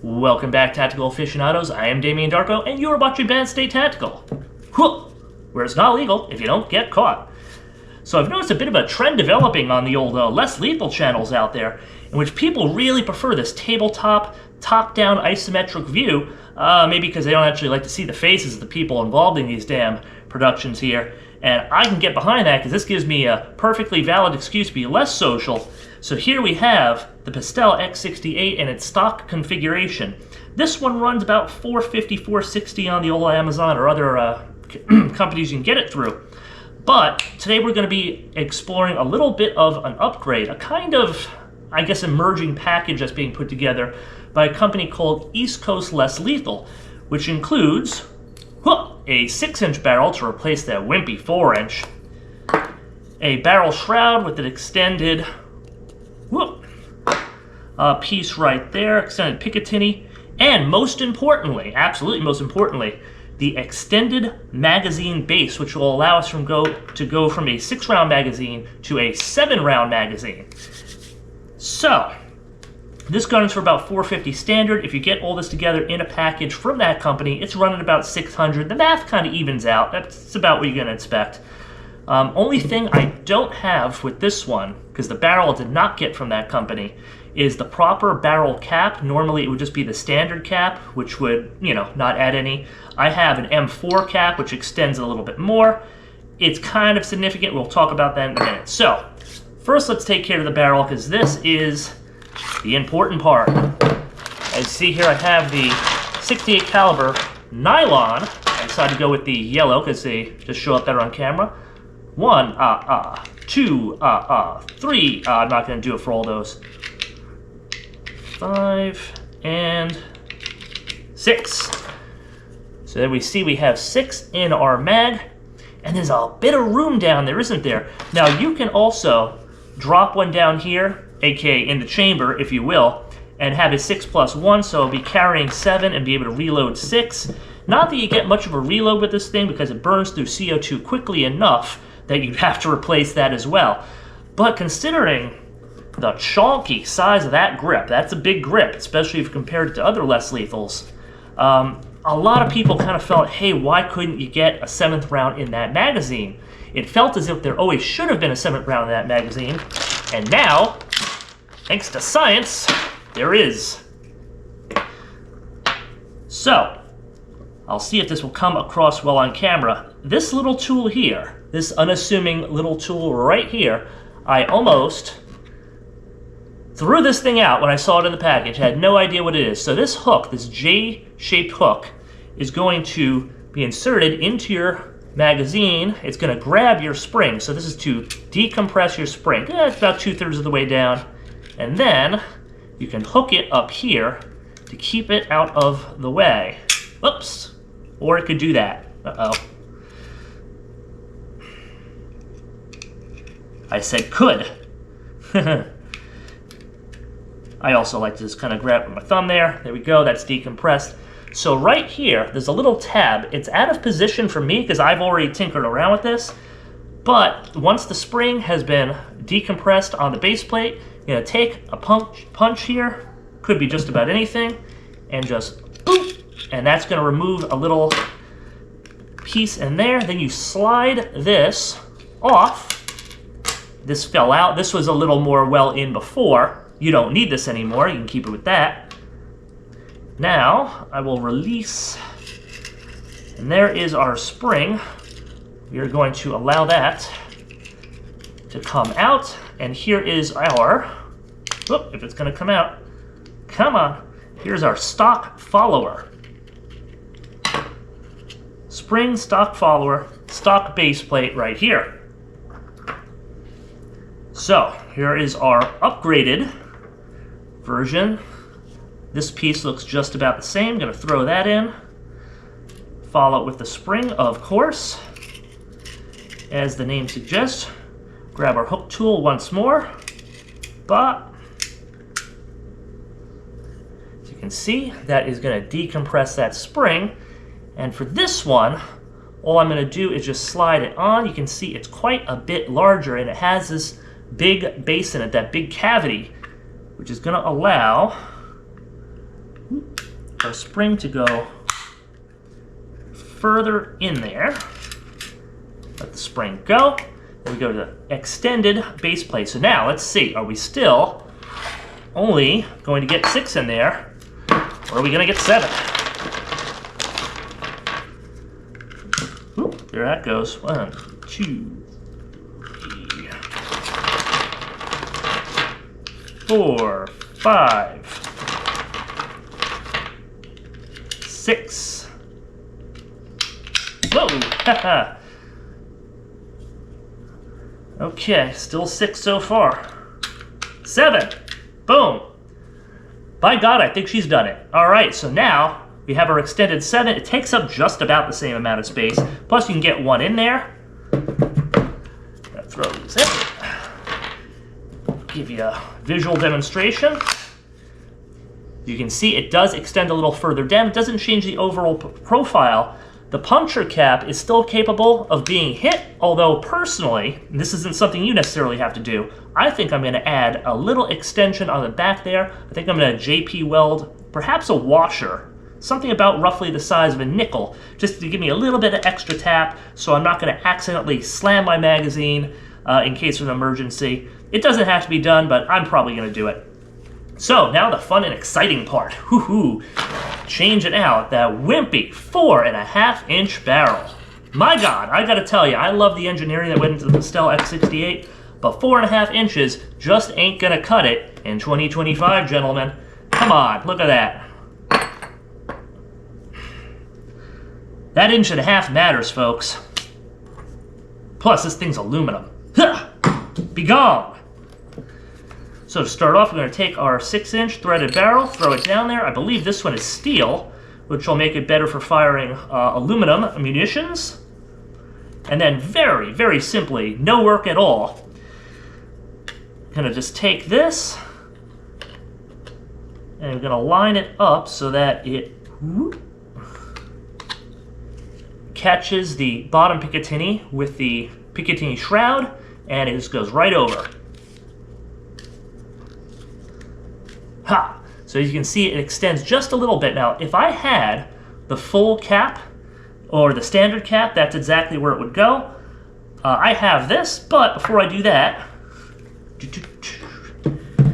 Welcome back, Tactical Aficionados. I am Damien Darko, and you are watching Bad State Tactical, where it's not legal if you don't get caught. So I've noticed a bit of a trend developing on the old less lethal channels out there, in which people really prefer this tabletop, top-down isometric view, maybe because they don't actually like to see the faces of the people involved in these damn productions here. And I can get behind that because this gives me a perfectly valid excuse to be less social. So here we have the Pistelle X-68 in its stock configuration. This one runs about $450, $460 on the old Amazon or other companies you can get it through. But today we're going to be exploring a little bit of an upgrade, a kind of, I guess, emerging package that's being put together by a company called East Coast Less Lethal, which includes a 6-inch barrel to replace that wimpy 4-inch, a barrel shroud with an extended piece right there, extended Picatinny, and most importantly, absolutely most importantly, the extended magazine base, which will allow us to go from a 6-round magazine to a 7-round magazine. So this gun is for about $450 standard. If you get all this together in a package from that company, it's running about $600. The math kind of evens out. That's about what you're going to expect. Only thing I don't have with this one, because the barrel I did not get from that company, is the proper barrel cap. Normally it would just be the standard cap, which would, not add any. I have an M4 cap, which extends a little bit more. It's kind of significant. We'll talk about that in a minute. So first let's take care of the barrel, because this is the important part. As you see here, I have the 68 caliber nylon. I decided to go with the yellow because they just show up better on camera. 1, 2, 3. I'm not going to do it for all those. 5 and 6. So there we see we have 6 in our mag, and there's a bit of room down there, isn't there? Now you can also drop one down here, aka in the chamber, if you will, and have a 6+1, so it'll be carrying 7 and be able to reload 6. Not that you get much of a reload with this thing because it burns through CO2 quickly enough that you'd have to replace that as well. But considering the chunky size of that grip, that's a big grip, especially if compared to other less lethals. A lot of people kind of felt, hey, why couldn't you get a 7th round in that magazine? It felt as if there always should have been a 7th round in that magazine, and now, thanks to science, there is. So, I'll see if this will come across well on camera. This little tool here, this unassuming little tool right here, I almost threw this thing out when I saw it in the package. Had no idea what it is. So this hook, this J-shaped hook, is going to be inserted into your magazine. It's going to grab your spring. So this is to decompress your spring. It's about 2/3 of the way down. And then you can hook it up here to keep it out of the way. Whoops. Or it could do that. Uh-oh. I said could. I also like to just kind of grab it with my thumb there. There we go, that's decompressed. So right here, there's a little tab. It's out of position for me because I've already tinkered around with this. But once the spring has been decompressed on the base plate, you're gonna take a punch here, could be just about anything, and just boop, and that's gonna remove a little piece in there. Then you slide this off. This fell out. This was a little more well in before. You don't need this anymore. You can keep it with that. Now, I will release, and there is our spring. We are going to allow that to come out, and here is our, if it's going to come out, come on, here's our stock follower. Spring, stock follower, stock base plate right here. So, here is our upgraded version. This piece looks just about the same. I'm going to throw that in. Follow it with the spring, of course. As the name suggests. Grab our hook tool once more. But, as you can see, that is going to decompress that spring. And for this one, all I'm going to do is just slide it on. You can see it's quite a bit larger, and it has this big base in it, that big cavity, which is going to allow our spring to go further in there. Let the spring go. Then we go to the extended base plate. So now let's see, are we still only going to get 6 in there, or are we going to get 7? Oop, there that goes. 1, 2, 3, 4, 5, 6. Whoa! Haha. Okay, still 6 so far. 7. Boom. By God, I think she's done it. All right, so now we have our extended 7. It takes up just about the same amount of space. Plus, you can get 1 in there. Gonna throw these in. Give you a visual demonstration. You can see it does extend a little further down. It doesn't change the overall profile. The puncture cap is still capable of being hit, although personally, and this isn't something you necessarily have to do, I think I'm going to add a little extension on the back there. I think I'm going to JP weld perhaps a washer, something about roughly the size of a nickel, just to give me a little bit of extra tap so I'm not going to accidentally slam my magazine in case of an emergency. It doesn't have to be done, but I'm probably going to do it. So now the fun and exciting part. Woohoo! Change it out. That wimpy 4.5-inch barrel. My God, I gotta tell you, I love the engineering that went into the Pistelle X-68, but 4.5 inches just ain't gonna cut it in 2025, gentlemen. Come on, look at that. That 1.5 inches matters, folks. Plus, this thing's aluminum. Ha! Be gone! So to start off, we're going to take our 6-inch threaded barrel, throw it down there. I believe this one is steel, which will make it better for firing aluminum munitions. And then very, very simply, no work at all, going to just take this, and we're going to line it up so that it catches the bottom Picatinny with the Picatinny shroud, and it just goes right over. Ha! So as you can see, it extends just a little bit. Now, if I had the full cap or the standard cap, that's exactly where it would go. I have this, but before I do that,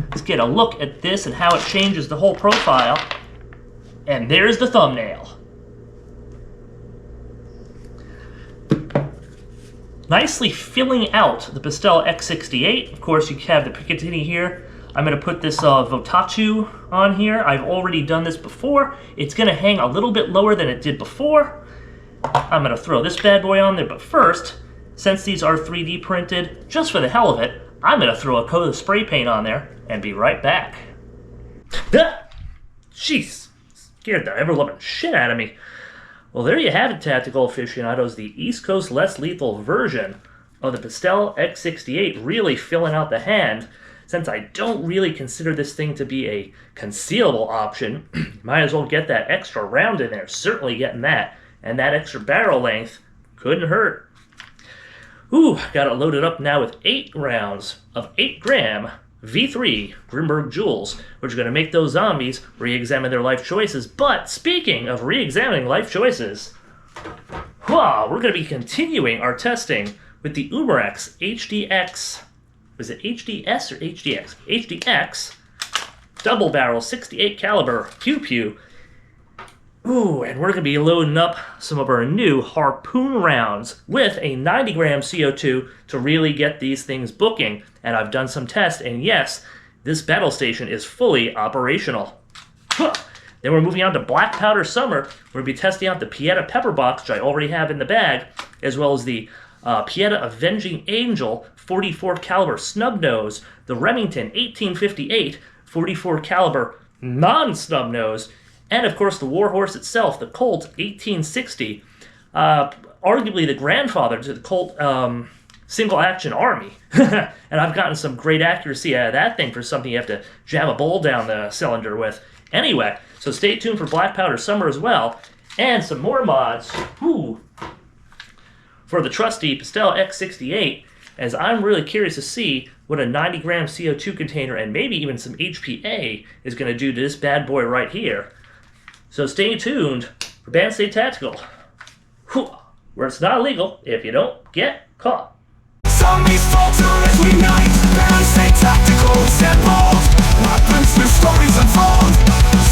let's get a look at this and how it changes the whole profile. And there's the thumbnail. Nicely filling out the Pistelle X-68. Of course, you have the Picatinny here. I'm going to put this Votachu on here. I've already done this before. It's going to hang a little bit lower than it did before. I'm going to throw this bad boy on there, but first, since these are 3D printed, just for the hell of it, I'm going to throw a coat of spray paint on there and be right back. Jeez, scared the ever-loving shit out of me. Well, there you have it, tactical aficionados, the East Coast less lethal version of the Pistelle X-68, really filling out the hand. Since I don't really consider this thing to be a concealable option, might as well get that extra round in there. Certainly getting that. And that extra barrel length couldn't hurt. Ooh, got it loaded up now with 8 rounds of 8-gram V3 Grimberg Jewels, which are going to make those zombies re-examine their life choices. But speaking of re-examining life choices, we're going to be continuing our testing with the Umarex HDX. Is it HDS or HDX? HDX double barrel 68 caliber pew pew. Ooh, and we're going to be loading up some of our new harpoon rounds with a 90-gram CO2 to really get these things booking. And I've done some tests, and yes, this battle station is fully operational. Then we're moving on to Black Powder Summer. We're going to be testing out the Pieta Pepper Box, which I already have in the bag, as well as the Pieta Avenging Angel 44 caliber snub nose, the Remington 1858 44 caliber non-snub nose, and of course the Warhorse itself, the Colt 1860, arguably the grandfather to the Colt single action army. And I've gotten some great accuracy out of that thing for something you have to jam a bowl down the cylinder with. Anyway, so stay tuned for Black Powder Summer as well, and some more mods. For the trusty Pistelle X-68, as I'm really curious to see what a 90-gram CO2 container and maybe even some HPA is going to do to this bad boy right here. So stay tuned for Band Stay Tactical, where it's not illegal if you don't get caught. Zombies falter as we night. Band Stay Tactical, stand bold. Weapons, new stories unfold.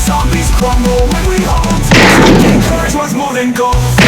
Zombies crumble when we hold. Courage was more than gold.